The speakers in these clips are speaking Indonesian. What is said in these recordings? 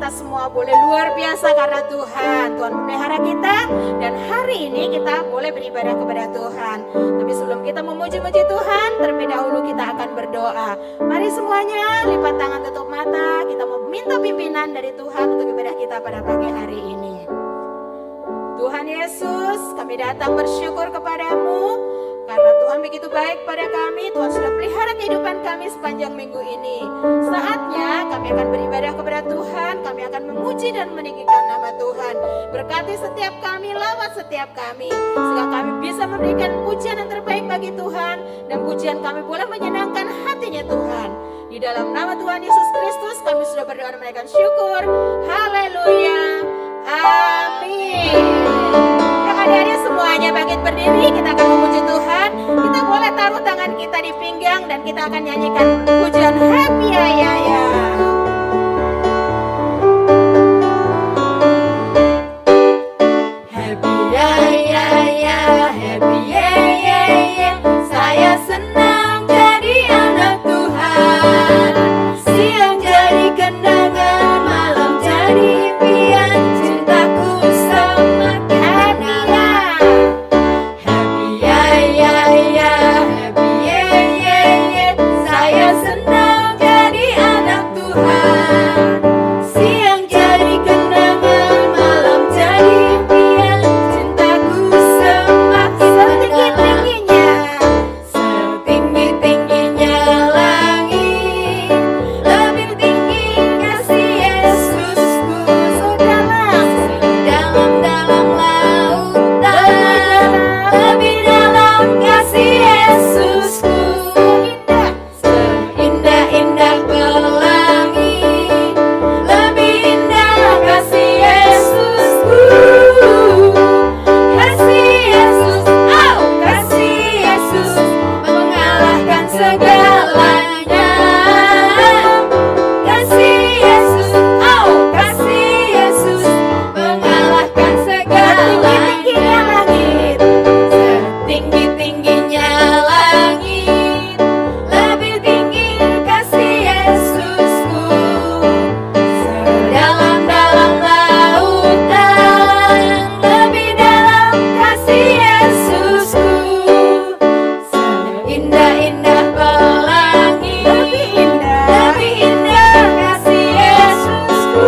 kita semua boleh luar biasa karena Tuhan memelihara kita. Dan hari ini kita boleh beribadah kepada Tuhan. Tapi sebelum kita memuji-muji Tuhan, terlebih dahulu kita akan berdoa. Mari semuanya lipat tangan, tutup mata. Kita mau minta pimpinan dari Tuhan untuk ibadah kita pada pagi hari ini. Tuhan Yesus, kami datang bersyukur kepadamu karena Tuhan begitu baik pada kami. Tuhan sudah pelihara kehidupan kami sepanjang minggu ini. Saatnya kami akan beribadah kepada Tuhan. Kami akan memuji dan meninggikan nama Tuhan. Berkati setiap kami, lawat setiap kami, sehingga kami bisa memberikan pujian yang terbaik bagi Tuhan. Dan pujian kami boleh menyenangkan hatinya Tuhan. Di dalam nama Tuhan Yesus Kristus kami sudah berdoa dan menaikkan syukur. Haleluya. Amin. Yang adik-adik semuanya bangkit berdiri, kita akan memuji Tuhan. Kita boleh taruh tangan kita di pinggang dan kita akan nyanyikan pujian Happy Ya Ya Ya. Happy Ya Ya Ya, Happy Ya Ya Ya. Saya senang jadi anak Tuhan. Siang jadi kenangan, malam jadi impian. Cintaku semakin mengalah. Happy ya ya ya, happy ya ya ya. Saya senang jadi anak Tuhan. Siang jadi kenangan, malam jadi impian. Cintaku semakin setinggi-tingginya, setinggi-tingginya langit. Lebih tinggi kasih Yesusku, sedalam-dalam lautan. Lebih dalam kasih Yesusku, seindah-indah pelangi. Lebih indah kasih Yesusku. Kasih Yesus, oh kasih Yesus, mengalahkan segalanya. Kasih Yesus, oh kasih Yesus, mengalahkan segalanya. Setinggi-tingginya langit, lebih tinggi kasih Yesusku. Sedalam-dalam lautan, lebih dalam kasih Yesusku. Seindah-indah pelangi, lebih indah kasih Yesusku.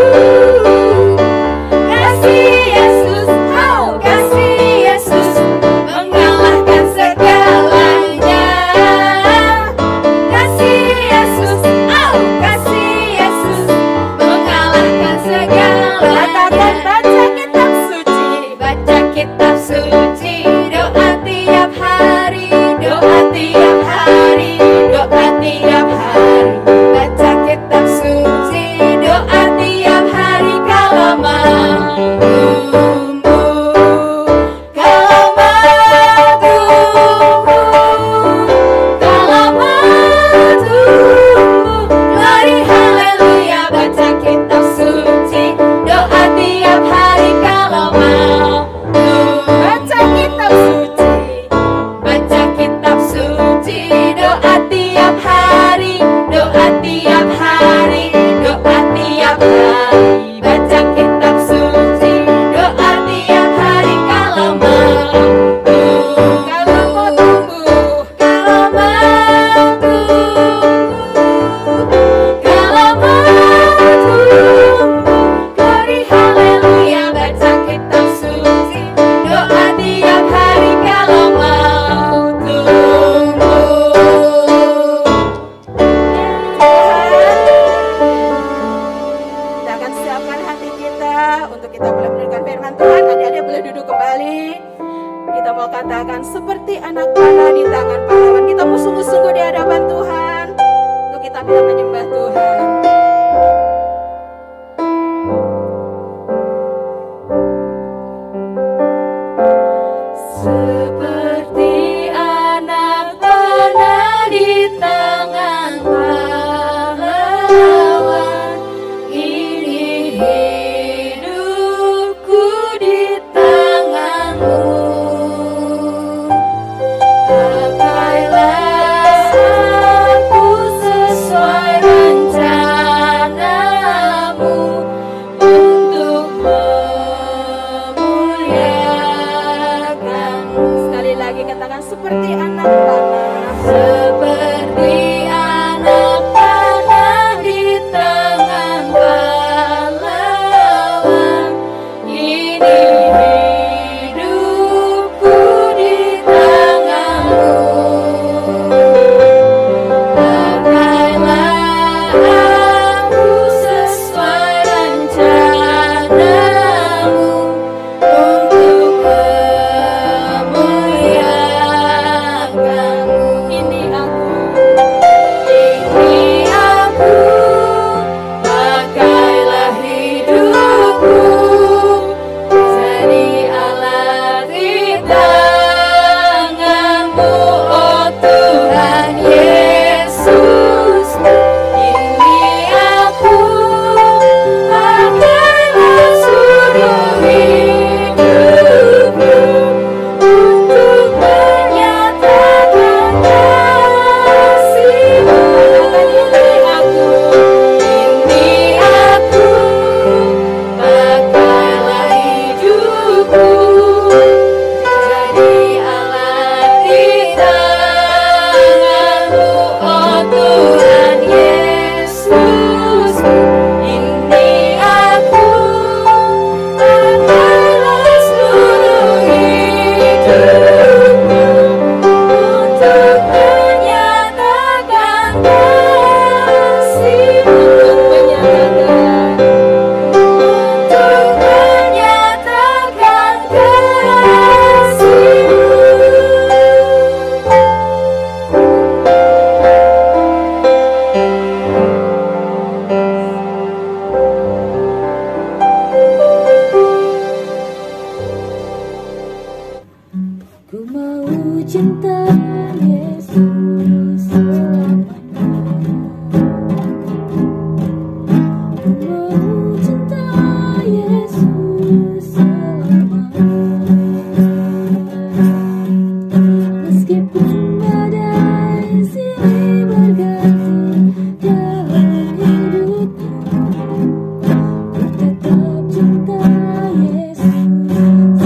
Kasih Yesus, oh kasih Yesus, mengalahkan segalanya. Kasih Yesus, oh kasih Yesus, mengalahkan segalanya. Baca kitab suci, baca kitab suci. Doa tiap hari, doa tiap hari, doa tiap hari. Baca kitab suci, doa tiap hari. Kalau mau tumbuh, kalau mau tumbuh, kalau mau tumbuh. Glory haleluya, baca kitab suci, doa tiap hari. Kalau mau tumbuh, baca kitab suci, baca kitab suci. Doa tiap hari, doa tiap hari, doa tiap hari. Baca kitab suci, doa tiap hari. Kalau mau tumbuh, kalau mau tumbuh, kalau mau tumbuh, kalau mau tumbuh. Glory haleluya, baca kitab suci, doa tiap hari. Kalau mau tumbuh. Kita akan siapkan hati kita untuk kita boleh mendengarkan firman Tuhan. Adik-adik boleh duduk kembali. Kita mau katakan seperti anak panah di tangan pahlawan. Kita mau sungguh-sungguh di hadapan Tuhan untuk kita bisa menyembah Tuhan. Seperti anak panah di tangan pahlawan, ini hidupku di tanganmu. Pakailah aku sesuai rencana. seperti anak panah, seperti anak panah di tengah pahlawan. Ini hidupku di tanganmu. Pakailah aku sesuai rencanamu untuk memuliakanmu. ini aku. Ini aku, pakailah hidupku jadi alat di tanganmu, oh Tuhan Yesus. Ini aku, pakailah seluruh hidupku untuk menyatakan kasih-Mu. Ini aku, pakailah hidupku jadi alat di tanganmu, oh Tuhan Yesus. Ini aku, pakailah seluruh hidupku untuk menyatakan kasih-Mu, untuk menyatakan kasih-Mu. Ku mau cinta Yesus selamanya. Ku mau cinta Yesus selamanya. Meskipun badai silih berganti dalam hidupku, ku tetap cinta Yesus selamanya.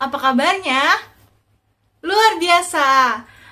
Apa kabarnya? Luar biasa.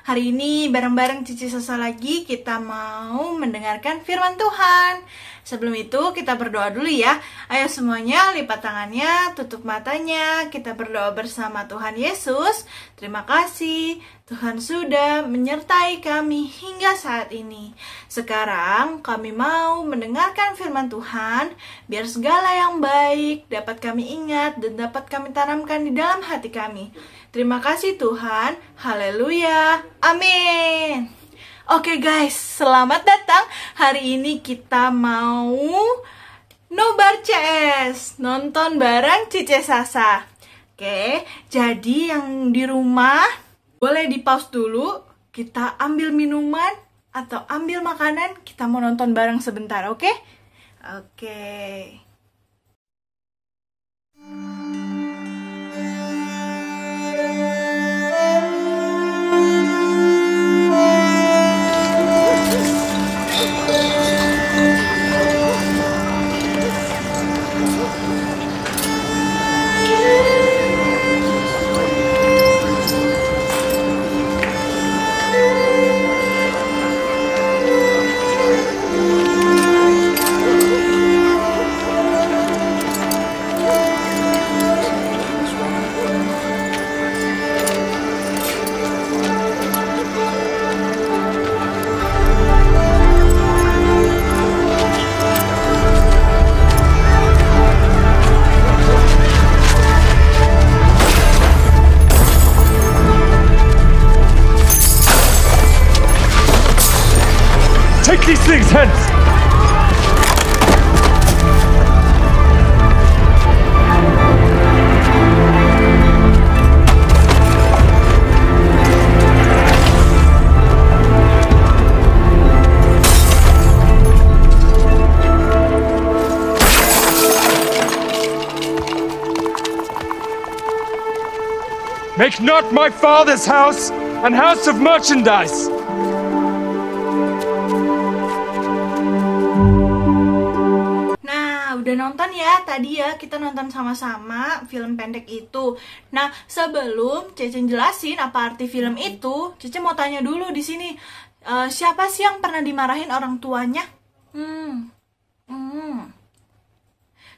Hari ini bareng-bareng Cici Sasa lagi kita mau mendengarkan firman Tuhan. Sebelum itu kita berdoa dulu ya. Ayo semuanya lipat tangannya, tutup matanya. Kita berdoa bersama Tuhan Yesus. Terima kasih Tuhan sudah menyertai kami hingga saat ini. Sekarang kami mau mendengarkan firman Tuhan, biar segala yang baik dapat kami ingat dan dapat kami tanamkan di dalam hati kami. Terima kasih Tuhan. Haleluya. Amin. Oke guys, selamat datang. Hari ini kita mau nobar CS, nonton bareng Cici Sasa. Oke, jadi yang di rumah boleh di pause dulu. Kita ambil minuman, atau ambil makanan, kita mau nonton bareng sebentar, oke? Oke. Take these things hence! Make not my father's house an house of merchandise! Nah, udah nonton ya tadi ya, kita nonton sama-sama film pendek itu. Nah, sebelum Cece jelasin apa arti film itu, Cece mau tanya dulu di sini, siapa sih yang pernah dimarahin orang tuanya?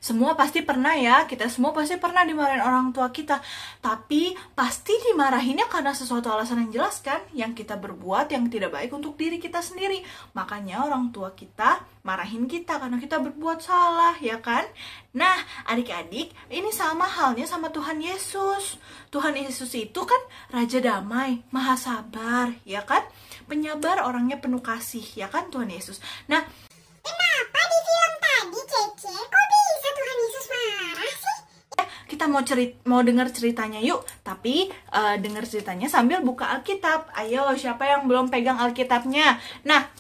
Semua pasti pernah ya, kita semua pasti pernah dimarahin orang tua kita. Tapi pasti dimarahinnya karena sesuatu alasan yang jelas kan, yang kita berbuat yang tidak baik untuk diri kita sendiri. Makanya orang tua kita marahin kita karena kita berbuat salah, ya kan? Nah, adik-adik, ini sama halnya sama Tuhan Yesus. Tuhan Yesus itu kan Raja Damai, Maha Sabar, ya kan? Penyabar, orangnya penuh kasih, ya kan Tuhan Yesus. Nah, kenapa di film tadi, Cece? Kok bisa Tuhan Yesus marah sih? kita mau dengar ceritanya yuk. Tapi dengar ceritanya sambil buka Alkitab. Ayo, siapa yang belum pegang Alkitabnya? Nah,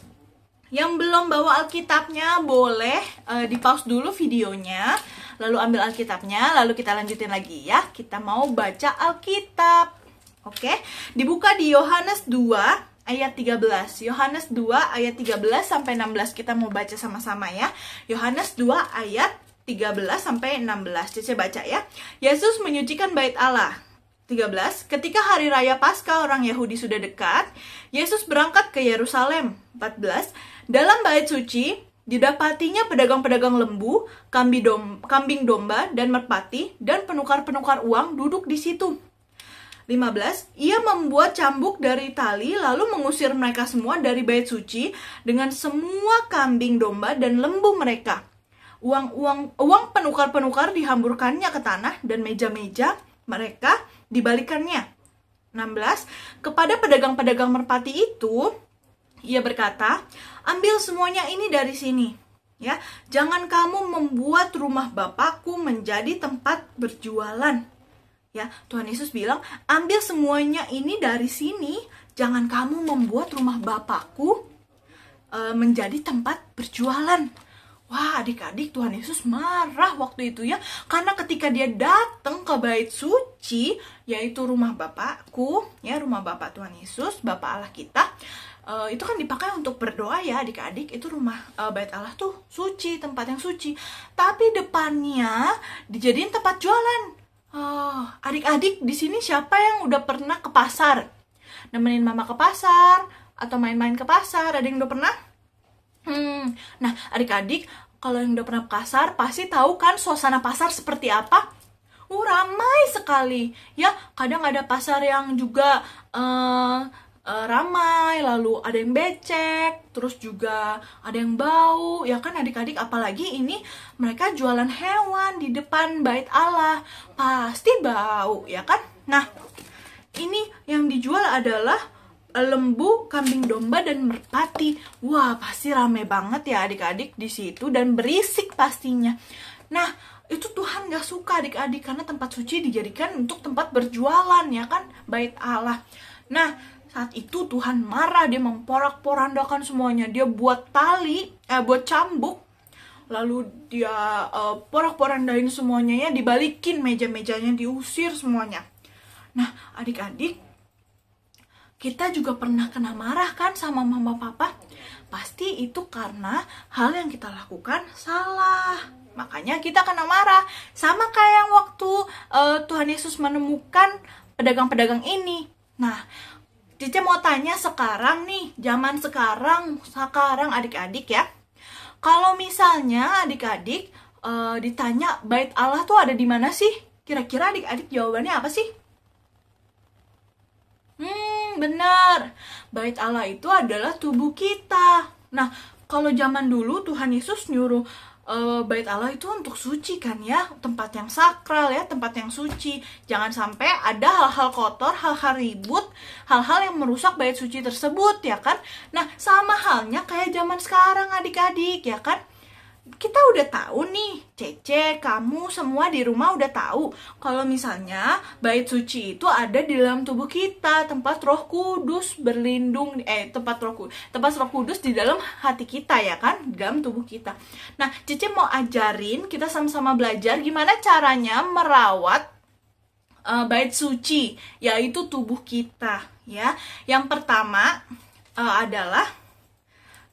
yang belum bawa Alkitabnya boleh di pause dulu videonya, lalu ambil Alkitabnya, lalu kita lanjutin lagi ya. Kita mau baca Alkitab. Oke, dibuka di Yohanes 2 ayat 13. Yohanes 2 ayat 13 sampai 16 kita mau baca sama-sama ya. Yohanes 2 ayat 13 sampai 16. Cece baca ya. Yesus menyucikan bait Allah. 13. Ketika hari raya Paskah orang Yahudi sudah dekat, Yesus berangkat ke Yerusalem. 14. Dalam bait suci didapatinya pedagang-pedagang lembu, kambing domba dan merpati dan penukar-penukar uang duduk di situ. 15. Ia membuat cambuk dari tali lalu mengusir mereka semua dari bait suci dengan semua kambing domba dan lembu mereka. Uang penukar-penukar dihamburkannya ke tanah dan meja-meja mereka dibalikannya. 16. Kepada pedagang-pedagang merpati itu ia berkata, ambil semuanya ini dari sini. Ya, jangan kamu membuat rumah Bapakku menjadi tempat berjualan. Ya, Tuhan Yesus bilang, ambil semuanya ini dari sini, jangan kamu membuat rumah Bapakku menjadi tempat berjualan. Wah, adik-adik, Tuhan Yesus marah waktu itu ya, karena ketika dia datang ke bait suci, yaitu rumah Bapakku, ya, rumah Bapak Tuhan Yesus, Bapak Allah kita, itu kan dipakai untuk berdoa ya adik-adik. Itu rumah bait Allah tuh suci, tempat yang suci, tapi depannya dijadiin tempat jualan. Adik-adik di sini siapa yang udah pernah ke pasar? Nemenin mama ke pasar atau main-main ke pasar? Ada yang udah pernah? Nah, adik-adik, kalau yang udah pernah ke pasar pasti tahu kan suasana pasar seperti apa? Ramai sekali. Ya, kadang ada pasar yang juga ramai, lalu ada yang becek, terus juga ada yang bau, ya kan adik-adik, apalagi ini mereka jualan hewan di depan bait Allah, pasti bau, ya kan? Nah, ini yang dijual adalah lembu, kambing domba, dan merpati. Wah, pasti rame banget ya adik-adik di situ dan berisik pastinya. Nah, itu Tuhan gak suka adik-adik karena tempat suci dijadikan untuk tempat berjualan, ya kan? Bait Allah. Nah, Saat itu Tuhan marah, dia memporak-porandakan semuanya. Dia buat buat cambuk, lalu dia porak-porandain semuanya ya, dibalikin meja-mejanya, diusir semuanya. Nah, adik-adik, kita juga pernah kena marah kan sama mama papa? Pasti itu karena hal yang kita lakukan salah. Makanya kita kena marah. Sama kayak yang waktu Tuhan Yesus menemukan pedagang-pedagang ini. Nah, Cice mau tanya sekarang nih, zaman sekarang adik-adik ya. Kalau misalnya adik-adik ditanya bait Allah tuh ada di mana sih? Kira-kira adik-adik jawabannya apa sih? Benar. Bait Allah itu adalah tubuh kita. Nah, kalau zaman dulu Tuhan Yesus nyuruh bait Allah itu untuk suci kan ya, tempat yang sakral ya, tempat yang suci. Jangan sampai ada hal-hal kotor, hal-hal ribut, hal-hal yang merusak bait suci tersebut ya kan. Nah, sama halnya kayak zaman sekarang adik-adik ya kan. Kita udah tahu nih, Cece, kamu semua di rumah udah tahu kalau misalnya bait suci itu ada di dalam tubuh kita, tempat Roh Kudus berlindung, tempat Roh Kudus di dalam hati kita ya kan, di dalam tubuh kita. Nah, Cece mau ajarin, kita sama-sama belajar gimana caranya merawat bait suci, yaitu tubuh kita ya. Yang pertama adalah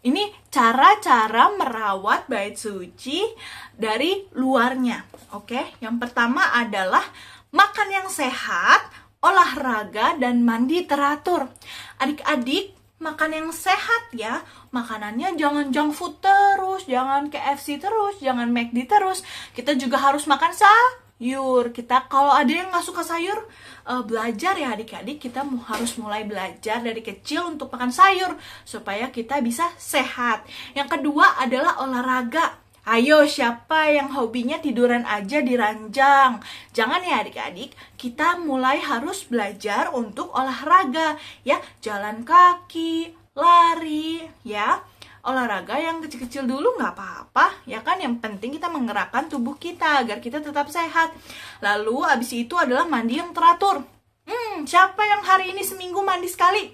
ini cara-cara merawat bait suci dari luarnya. Oke, yang pertama adalah makan yang sehat, olahraga, dan mandi teratur. Adik-adik, makan yang sehat ya. Makanannya jangan junk food terus, jangan KFC terus, jangan McD terus. Kita juga harus makan sayur. Kita kalau ada yang nggak suka sayur, belajar ya adik-adik, kita harus mulai belajar dari kecil untuk makan sayur supaya kita bisa sehat. Yang kedua adalah olahraga. Ayo, siapa yang hobinya tiduran aja di ranjang? Jangan ya adik-adik, kita mulai harus belajar untuk olahraga ya, jalan kaki, lari ya. Olahraga yang kecil-kecil dulu nggak apa-apa ya kan, yang penting kita menggerakkan tubuh kita agar kita tetap sehat. Lalu abis itu adalah mandi yang teratur. Siapa yang hari ini seminggu mandi sekali?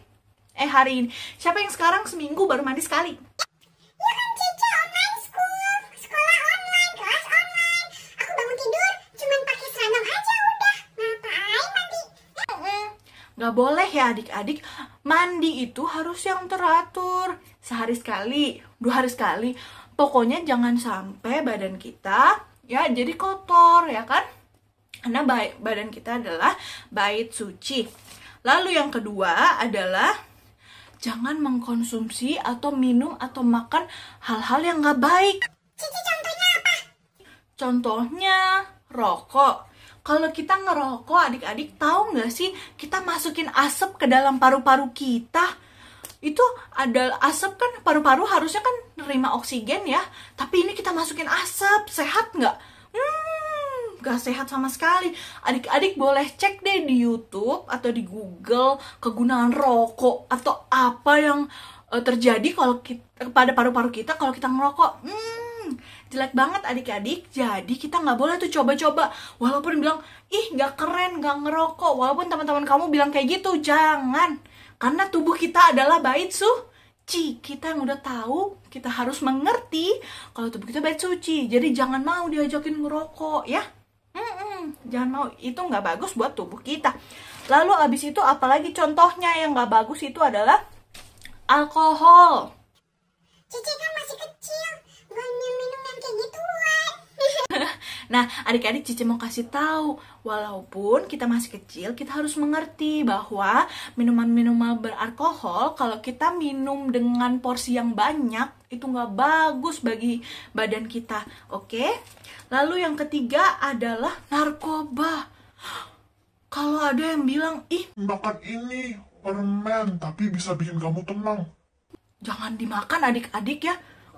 Siapa yang sekarang seminggu baru mandi sekali? Ya kan Cici, online school, sekolah online, kelas online. Aku bangun tidur, cuman pakai seragam aja udah. Ngapain mandi? Nggak boleh ya adik-adik, mandi itu harus yang teratur. Sehari sekali, 2 hari sekali. Pokoknya jangan sampai badan kita ya jadi kotor ya kan. Karena badan kita adalah bait suci. Lalu yang kedua adalah jangan mengkonsumsi atau minum atau makan hal-hal yang nggak baik. Cici, contohnya apa? Contohnya rokok. Kalau kita ngerokok, adik-adik tahu nggak sih kita masukin asap ke dalam paru-paru kita? Itu ada asap kan, paru-paru harusnya kan nerima oksigen ya. Tapi ini kita masukin asap, sehat nggak? Nggak sehat sama sekali. Adik-adik boleh cek deh di YouTube atau di Google kegunaan rokok atau apa yang terjadi kalau pada paru-paru kita kalau kita ngerokok. Jelek banget adik-adik. Jadi kita nggak boleh tuh coba-coba. Walaupun bilang, ih nggak keren, nggak ngerokok. Walaupun teman-teman kamu bilang kayak gitu, jangan. Karena tubuh kita adalah bait suci. Kita yang udah tahu, kita harus mengerti kalau tubuh kita bait suci. Jadi jangan mau diajakin ngerokok ya. Jangan mau, itu nggak bagus buat tubuh kita. Lalu abis itu apalagi contohnya yang nggak bagus itu adalah alkohol. Cici kan masih kecil, gak minum yang kayak gituan. Nah, adik-adik Cici mau kasih tahu, walaupun kita masih kecil, kita harus mengerti bahwa minuman-minuman beralkohol, kalau kita minum dengan porsi yang banyak, itu nggak bagus bagi badan kita, oke? Lalu yang ketiga adalah narkoba. Kalau ada yang bilang, ih, Makan ini permen, tapi bisa bikin kamu tenang. jangan dimakan adik-adik ya.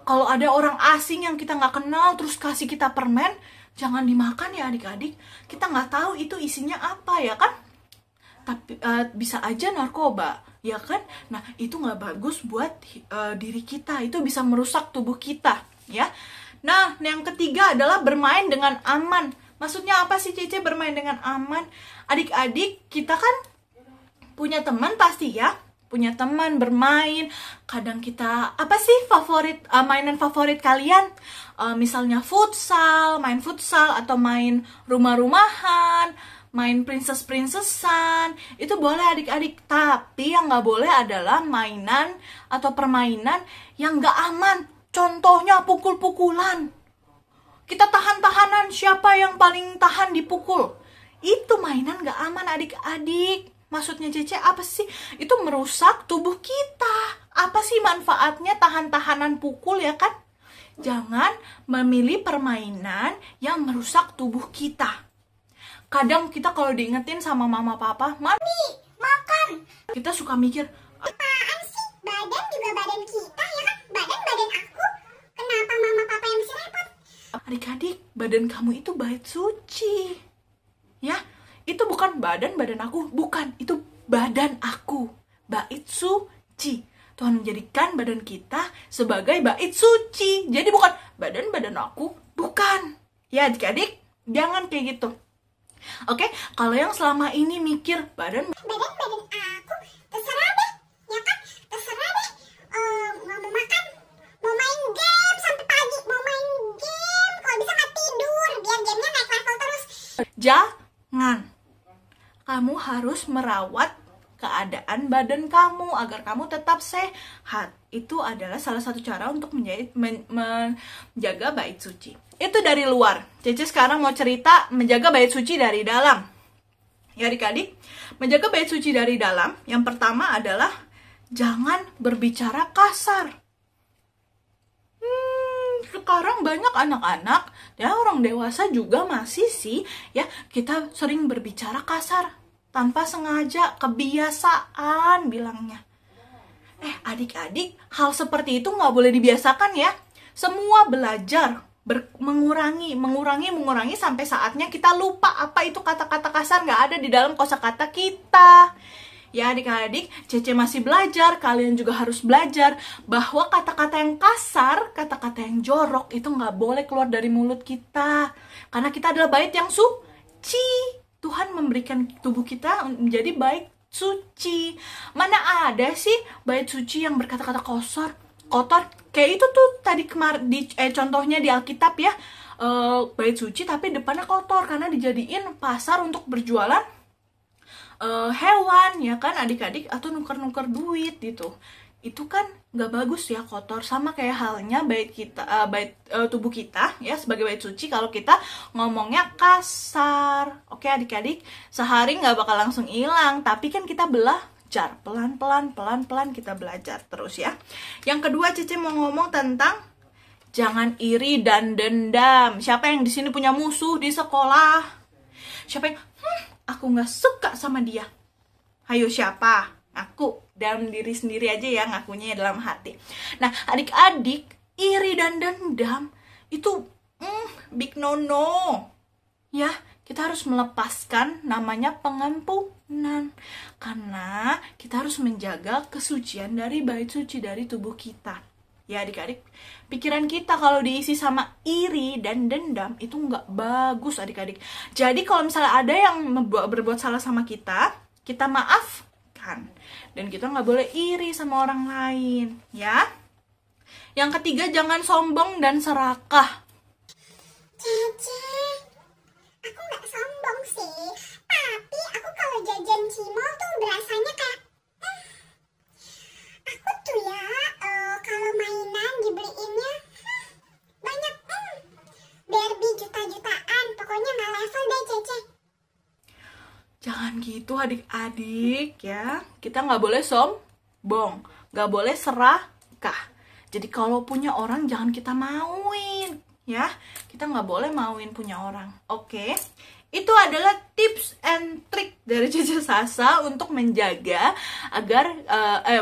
Kalau ada orang asing yang kita nggak kenal terus kasih kita permen, jangan dimakan ya adik-adik. Kita nggak tahu itu isinya apa ya kan. Tapi bisa aja narkoba ya kan. Nah itu nggak bagus buat diri kita. Itu bisa merusak tubuh kita ya. Nah yang ketiga adalah bermain dengan aman. Maksudnya apa sih Cece bermain dengan aman? Adik-adik kita kan punya teman pasti ya. punya teman, bermain. Kadang kita, apa sih mainan favorit kalian? Misalnya futsal, main futsal, atau main rumah-rumahan, main princess-princessan. Itu boleh adik-adik, tapi yang nggak boleh adalah mainan atau permainan yang nggak aman. Contohnya pukul-pukulan. Kita tahan-tahanan, siapa yang paling tahan dipukul? Itu mainan nggak aman adik-adik. Maksudnya Cece apa sih? Itu merusak tubuh kita. Apa sih manfaatnya tahan-tahanan pukul ya kan? Jangan memilih permainan yang merusak tubuh kita. Kadang kita kalau diingetin sama mama papa, "Mami, makan." Kita suka mikir, Apaan sih? Badan juga badan kita ya kan? Badan aku. Kenapa mama papa yang mesti repot? adik-adik, badan kamu itu bait suci. Ya, itu bukan badan aku, bukan, itu badan aku, bait suci. Tuhan menjadikan badan kita sebagai bait suci. Jadi bukan badan aku, bukan. Ya adik-adik, jangan kayak gitu. Oke, kalau yang selama ini mikir badan Badan aku. Terserah deh. Ya kan? Terserah deh. Mau makan. Mau main game sampai pagi. Mau main game. Kalau bisa nggak tidur. Biar gamenya naik level terus. jangan. Kamu harus merawat keadaan badan kamu agar kamu tetap sehat. Itu adalah salah satu cara untuk menjaga bait suci. Itu dari luar. Cece sekarang mau cerita menjaga bait suci dari dalam. Ya adik-adik, menjaga bait suci dari dalam, yang pertama adalah jangan berbicara kasar. Sekarang banyak anak-anak, ya orang dewasa juga masih sih, ya kita sering berbicara kasar. Tanpa sengaja, kebiasaan bilangnya. Adik-adik, hal seperti itu nggak boleh dibiasakan ya. Semua belajar mengurangi sampai saatnya kita lupa apa itu kata-kata kasar, nggak ada di dalam kosakata kita. Ya adik-adik, Cece masih belajar, kalian juga harus belajar bahwa kata-kata yang kasar, kata-kata yang jorok itu nggak boleh keluar dari mulut kita. Karena kita adalah bait yang suci. Tuhan memberikan tubuh kita menjadi bait suci. Mana ada sih bait suci yang berkata-kata kotor? Kayak itu tuh tadi contohnya di Alkitab ya, bait suci tapi depannya kotor karena dijadiin pasar untuk berjualan hewan ya kan adik-adik, atau nuker-nuker duit gitu. Itu kan nggak bagus ya, kotor. Sama kayak halnya bait kita, tubuh kita ya sebagai bait suci. Kalau kita ngomongnya kasar, oke adik-adik, sehari nggak bakal langsung hilang, tapi kan kita belajar pelan-pelan kita belajar terus ya. Yang kedua, Cece mau ngomong tentang jangan iri dan dendam. Siapa yang di sini punya musuh di sekolah? Siapa yang aku nggak suka sama dia? Ayo siapa? Aku. Dalam diri sendiri aja ya, ngakunya dalam hati. Nah adik-adik, iri dan dendam itu big no-no. Ya, kita harus melepaskan namanya pengampunan. Karena kita harus menjaga kesucian dari bait suci dari tubuh kita. Ya adik-adik, pikiran kita kalau diisi sama iri dan dendam itu nggak bagus adik-adik. Jadi kalau misalnya ada yang berbuat salah sama kita maafkan. Dan kita nggak boleh iri sama orang lain, ya. Yang ketiga, jangan sombong dan serakah. Cece, aku nggak sombong sih. Tapi aku kalau jajan cimol tuh berasanya kayak aku tuh ya kalau mainan dibeliinnya banyak Barbie juta-jutaan. Pokoknya nggak level deh Cece. Jangan gitu adik-adik ya. Kita nggak boleh sombong, nggak boleh serakah. Jadi kalau punya orang jangan kita mauin ya. Kita nggak boleh mauin punya orang. Oke? Itu adalah tips and trick dari Cece Sasa untuk menjaga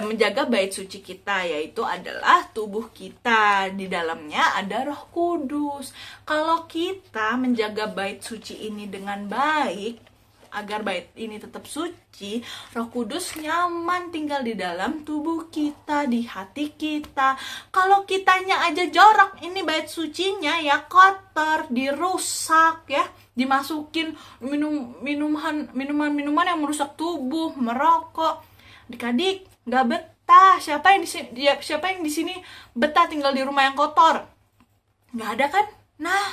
menjaga bait suci kita, yaitu adalah tubuh kita. Di dalamnya ada Roh Kudus. Kalau kita menjaga bait suci ini dengan baik, agar bait ini tetap suci, Roh Kudus nyaman tinggal di dalam tubuh kita, di hati kita. Kalau kitanya aja jorok, ini bait sucinya ya kotor, dirusak ya, dimasukin minuman yang merusak tubuh, merokok. Adik-adik, nggak betah. Siapa yang di sini betah tinggal di rumah yang kotor? Nggak ada kan? Nah,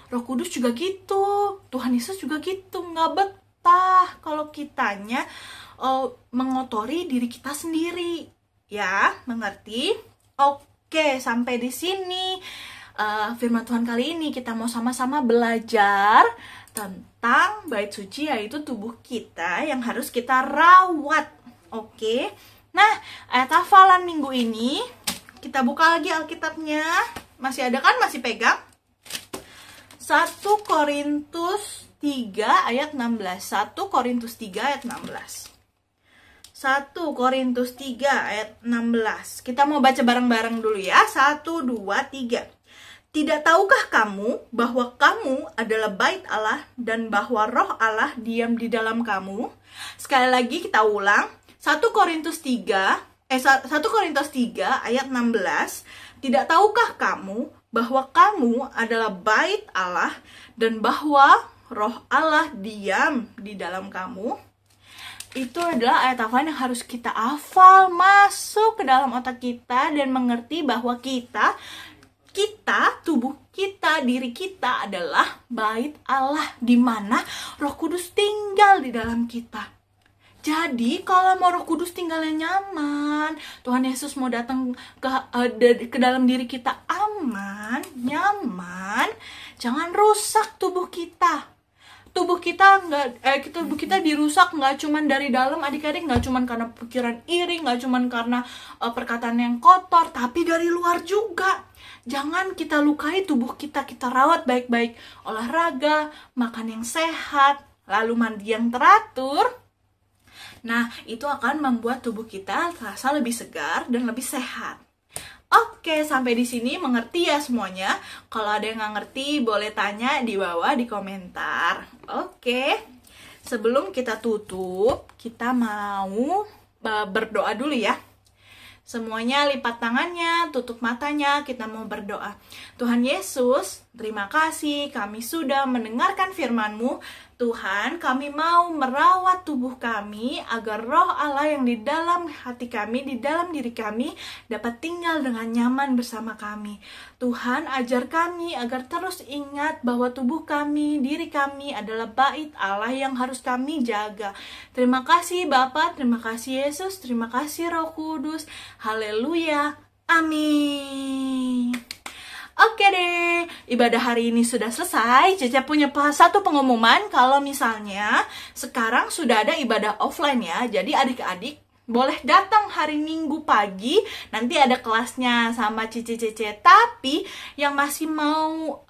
Roh Kudus juga gitu, Tuhan Yesus juga gitu, nggak betah kalau kitanya mengotori diri kita sendiri. Ya, mengerti? Oke, sampai di sini firman Tuhan kali ini kita mau sama-sama belajar tentang bait suci, yaitu tubuh kita yang harus kita rawat. Oke. Nah, ayat hafalan minggu ini kita buka lagi Alkitabnya. Masih ada kan? Masih pegang? 1 Korintus 3 ayat 16. 1 Korintus 3 ayat 16. 1 Korintus 3 ayat 16. Kita mau baca bareng-bareng dulu ya. 1, 2, 3. Tidak tahukah kamu bahwa kamu adalah bait Allah dan bahwa roh Allah diam di dalam kamu? Sekali lagi kita ulang. 1 Korintus 3 ayat 16. Tidak tahukah kamu bahwa kamu adalah bait Allah dan bahwa roh Allah diam di dalam kamu? Itu adalah ayat hafalan yang harus kita hafal, masuk ke dalam otak kita dan mengerti bahwa kita, tubuh kita, diri kita adalah bait Allah, di mana Roh Kudus tinggal di dalam kita. Jadi kalau mau Roh Kudus tinggalnya nyaman, Tuhan Yesus mau datang ke dalam diri kita aman, nyaman, jangan rusak tubuh kita. Tubuh kita dirusak nggak cuman dari dalam, adik-adik, nggak cuman karena pikiran iri, nggak cuman karena perkataan yang kotor, tapi dari luar juga. Jangan kita lukai tubuh kita, kita rawat baik-baik, olahraga, makan yang sehat, lalu mandi yang teratur. Nah, itu akan membuat tubuh kita terasa lebih segar dan lebih sehat. Oke, sampai di sini mengerti ya semuanya? Kalau ada yang nggak ngerti, boleh tanya di bawah di komentar. Oke, sebelum kita tutup, kita mau berdoa dulu ya. Semuanya lipat tangannya, tutup matanya, kita mau berdoa. Tuhan Yesus, terima kasih kami sudah mendengarkan firman-Mu. Tuhan, kami mau merawat tubuh kami agar roh Allah yang di dalam hati kami, di dalam diri kami dapat tinggal dengan nyaman bersama kami. Tuhan, ajar kami agar terus ingat bahwa tubuh kami, diri kami adalah bait Allah yang harus kami jaga. Terima kasih Bapa, terima kasih Yesus, terima kasih Roh Kudus. Haleluya. Amin. Oke deh, ibadah hari ini sudah selesai. Cece punya satu pengumuman kalau misalnya sekarang sudah ada ibadah offline ya. Jadi adik-adik boleh datang hari Minggu pagi, nanti ada kelasnya sama Cece. Tapi yang masih mau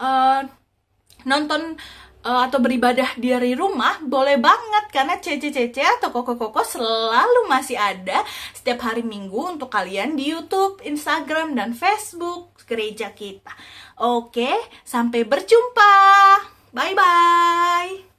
nonton atau beribadah dari rumah, boleh banget karena Cece atau Koko selalu masih ada setiap hari Minggu untuk kalian di YouTube, Instagram, dan Facebook gereja kita. Oke, sampai berjumpa. Bye-bye.